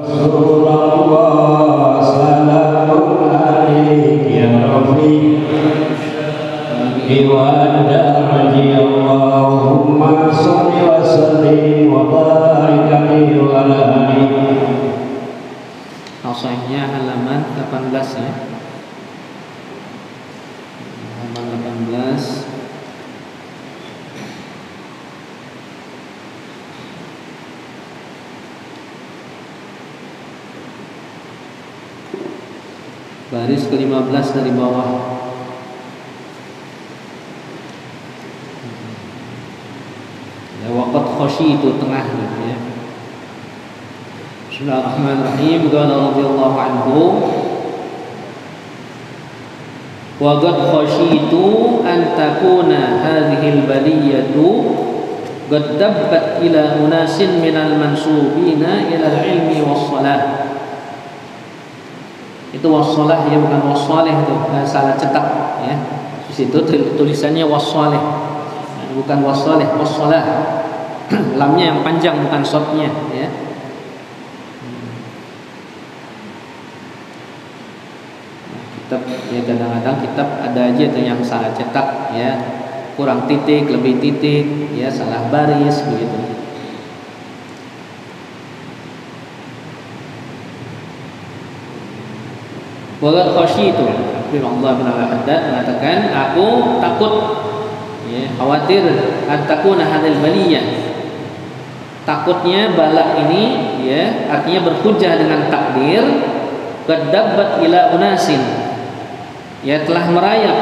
Rasulullah salamun alaihi ya Rabbi wa darji Allahumma sholli wa sallim wa barik alaihi wa ala alihi. Sahihnya halaman 18 ya. Halaman 18. Baris ke-15 dari bawah. Ya, waqad khasyitu tengah gitu ya. Bismillahirrahmanirrahim. Qala radhiyallahu anhu wa qad khasyitu an takuna hadhihi al-baliyatu qad dabbat ila unasin minal mansubina ila al-ilmi was-salah. Itu wassalah ya, bukan wassaleh itu, salah cetak ya. Di situ tulisannya wassaleh, bukan wassaleh, wassalah. Lamnya yang panjang bukan shotnya ya. Kitab ya, kadang-kadang kitab ada aja tuh yang salah cetak ya, kurang titik, lebih titik ya, salah baris begitu. Waqad khasyitu, Allah bin Al-Haddad mengatakan, aku takut ya, khawatir antakuna hadil baliyah, takutnya bala ini ya, artinya berhujjah dengan takdir, qad dabbat ila unasin ya, telah merayap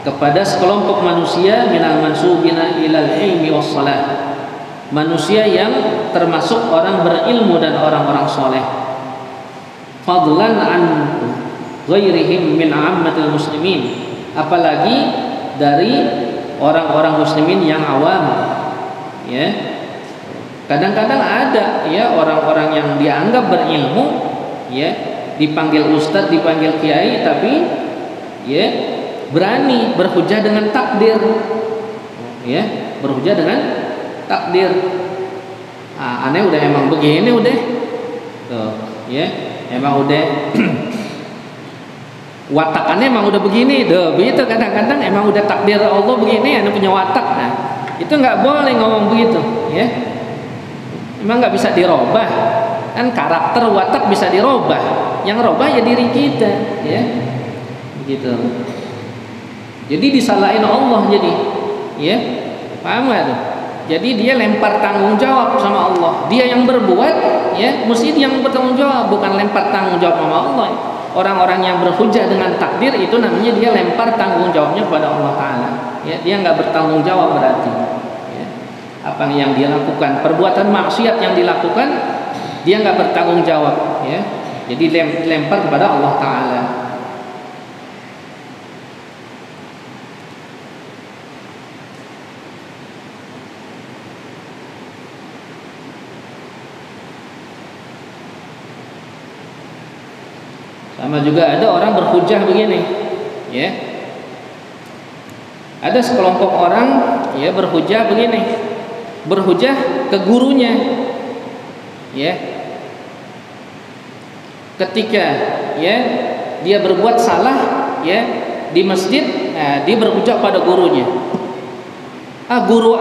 kepada sekelompok manusia minal mansubina ilal ilmi wassalah, manusia yang termasuk orang berilmu dan orang-orang soleh, fadlan an ghairihim min ammatil muslimin, apalagi dari orang-orang muslimin yang awam ya. Kadang-kadang ada ya orang-orang yang dianggap berilmu ya, dipanggil ustadz, dipanggil kiai, tapi ya berani berhujjah dengan takdir ya, berhujjah dengan takdir. Aneh udah emang begini udah tuh ya, emang udah watakannya emang udah begini, begitu. Kadang-kadang emang udah takdir Allah begini, anda punya watak. Nah, itu nggak boleh ngomong begitu, ya. Emang nggak bisa dirubah, kan karakter watak bisa dirubah. Yang robah ya diri kita, ya, begitu. Jadi disalahin Allah jadi, ya, paham nggak tuh? Jadi dia lempar tanggung jawab sama Allah. Dia yang berbuat, ya, mesti dia yang bertanggung jawab, bukan lempar tanggung jawab sama Allah. Orang-orang yang berhujjah dengan takdir itu namanya dia lempar tanggung jawabnya kepada Allah Ta'ala ya, dia nggak bertanggung jawab berarti ya. Apa yang dia lakukan, perbuatan maksiat yang dilakukan, dia nggak bertanggung jawab ya. Jadi lempar kepada Allah Ta'ala. Sama juga ada orang berhujjah begini ya, ada sekelompok orang ya berhujjah begini, berhujjah ke gurunya ya, ketika ya dia berbuat salah ya di masjid, dia berhujjah pada gurunya. Guru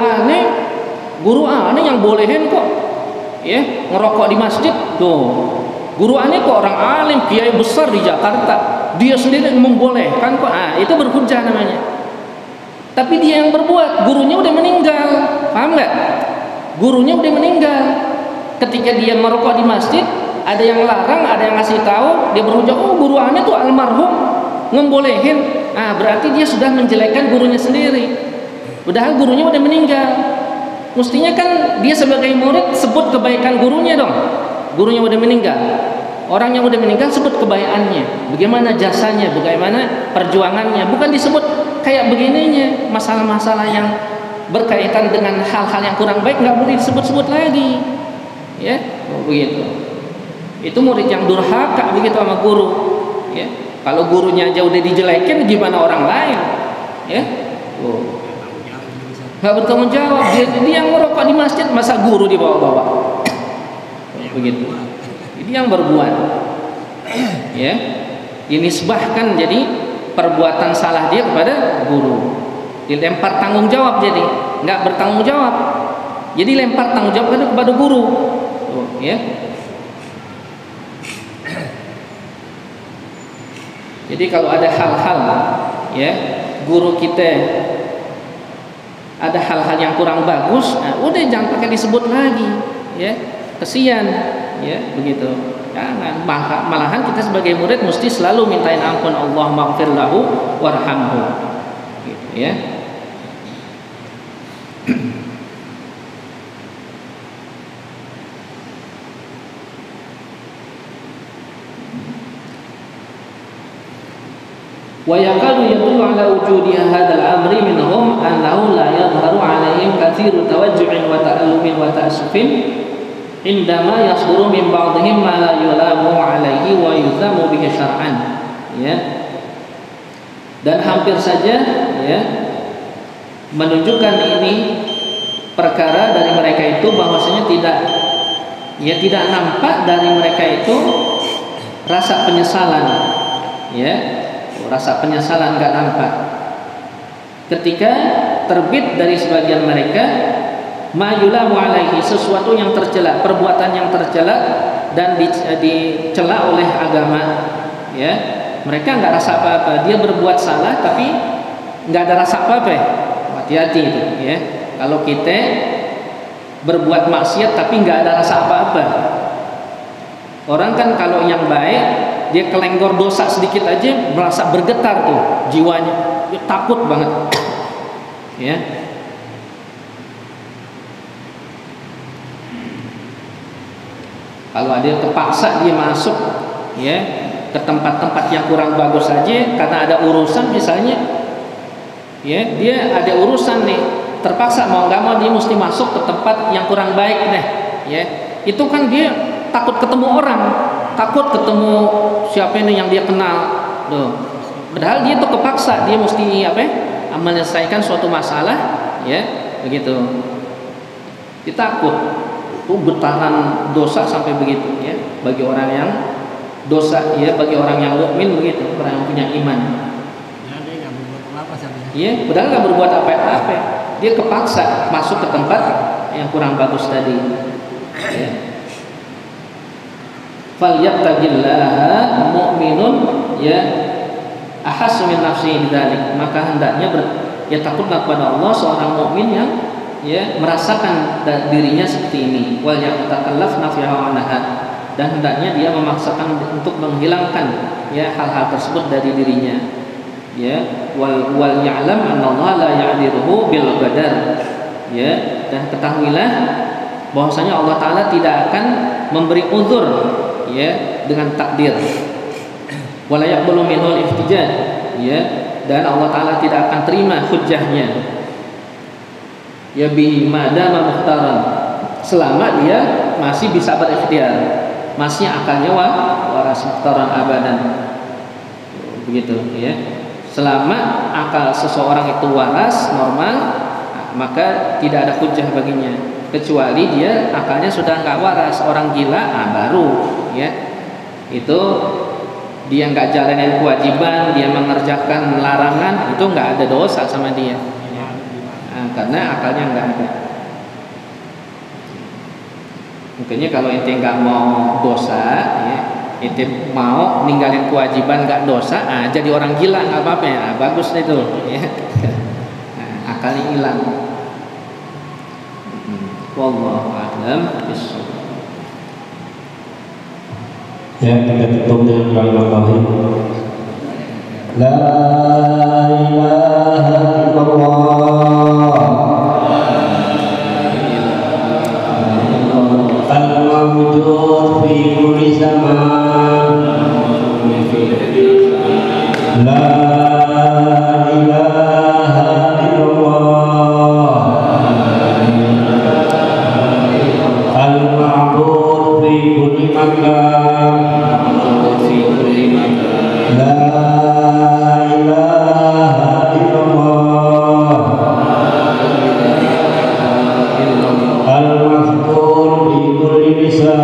aneh yang bolehin kok ya ngerokok di masjid tuh. Guru aneh kok orang alim, kiai besar di Jakarta, dia sendiri membolehkan kok. Itu berhujjah namanya. Tapi dia yang berbuat, gurunya udah meninggal, paham nggak? Gurunya udah meninggal. Ketika dia merokok di masjid, ada yang larang, ada yang ngasih tahu, dia berhujjah, oh guru aneh tuh almarhum, ngebolehin. Berarti dia sudah menjelekkan gurunya sendiri. Padahal gurunya udah meninggal. Mestinya kan dia sebagai murid sebut kebaikan gurunya dong. Gurunya udah meninggal, orang yang udah meninggal sebut kebaikannya, bagaimana jasanya, bagaimana perjuangannya, bukan disebut kayak begininya. Masalah-masalah yang berkaitan dengan hal-hal yang kurang baik nggak boleh disebut-sebut lagi ya. Begitu, itu murid yang durhaka begitu sama guru ya. Kalau gurunya aja udah dijelekin, gimana orang lain ya. Nggak bertanggung jawab, dia yang ngerokok di masjid, masa guru dibawa-bawa begitu. Ini yang berbuat, ya, dinisbahkan jadi perbuatan salah dia kepada guru, dilempar tanggung jawab, jadi nggak bertanggung jawab, jadi lempar tanggung jawab kepada guru, ya. Jadi kalau ada hal-hal, ya, guru kita ada hal-hal yang kurang bagus, nah, udah jangan pakai disebut lagi, ya, kesian, ya, begitu. Jangan, malahan kita sebagai murid mesti selalu mintain ampun, Allah maghfir lahu warhamhu, gitu, ya. Wa yakadu yadullu ala wujudi hadzal amri minhum annahu la yadhharu alaihim katsiru tawajju'in wa ta'allumin wa ta'assufin indama yasduru min ba'dihim ma la yulamu alaihi wa yuzamu bihi syar'an, ya. Dan hampir saja, ya, menunjukkan ini perkara dari mereka itu bahwasanya tidak nampak dari mereka itu rasa penyesalan, ya. Rasa penyesalan nggak nampak ketika terbit dari sebagian mereka mayulamu alaihi, sesuatu yang tercela, perbuatan yang tercela dan dicela oleh agama, ya. Mereka nggak rasa apa-apa, dia berbuat salah tapi nggak ada rasa apa-apa. Hati-hati itu, ya. Kalau kita berbuat maksiat tapi nggak ada rasa apa-apa, orang kan kalau yang baik dia kelenggor dosa sedikit aja merasa bergetar tuh jiwanya, dia takut banget, ya. Kalau ada terpaksa dia masuk, ya, ke tempat-tempat yang kurang bagus aja karena ada urusan misalnya, ya, dia ada urusan nih, terpaksa mau nggak mau dia mesti masuk ke tempat yang kurang baik deh, ya. Itu kan dia takut ketemu orang, takut ketemu siapa ini yang dia kenal, tuh. Padahal dia tuh kepaksa, dia mesti apa? Menyelesaikan suatu masalah, ya, begitu. Dia takut, tuh getaran dosa sampai begitu, ya. Bagi orang yang dosa, ya, bagi orang yang mukmin begitu, orang yang punya iman. Ya, dia nggak berbuat apa-apa sampai. Iya, padahal nggak berbuat apa-apa, dia kepaksa masuk ke tempat yang kurang bagus tadi, ya. Falyattaqillaha mu'minun, ya, ahassu min nafsihi bidzalik, maka hendaknya ya takutlah kepada Allah seorang mukmin yang, ya, merasakan dirinya seperti ini. Wal yatakallaf nafyaha wa naha, dan hendaknya dia memaksakan untuk menghilangkan, ya, hal-hal tersebut dari dirinya, ya. Wal ya'lam annallaha la ya'diruhu bil qadar, ya, dan ketahuilah bahwasanya Allah Ta'ala tidak akan memberi uzur, ya, dengan takdir. Wala yaqbalu minhul ihtijaj, ya, dan Allah Ta'ala tidak akan terima hujjahnya, ya, bi madama mukhtaran, selama dia masih bisa berikhtiar, masih akalnya waras mukhtaran abadan, begitu, ya. Selama akal seseorang itu waras normal, maka tidak ada hujjah baginya, kecuali dia akalnya sudah nggak waras, orang gila, baru, ya, itu dia nggak jalanin kewajiban, dia mengerjakan larangan, itu nggak ada dosa sama dia, ya. Karena akalnya nggak ada. Makanya kalau ente nggak mau dosa, ya, ente mau ninggalin kewajiban nggak dosa, jadi orang gila nggak apa-apa, ya, bagus itu, ya. Akalnya hilang. Wallahu a'lam bishawab. Ya, kita tutup dengan kalimat tauhid. La ilaha illallah al-mawjud fi kulli zaman. La ilaha illallah al-ma'bud fi kulli makan. Al-Mahfur bi kulli lisan.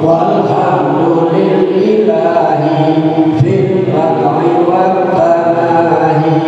Walhamdulillahi fil qad'i wat tanahi.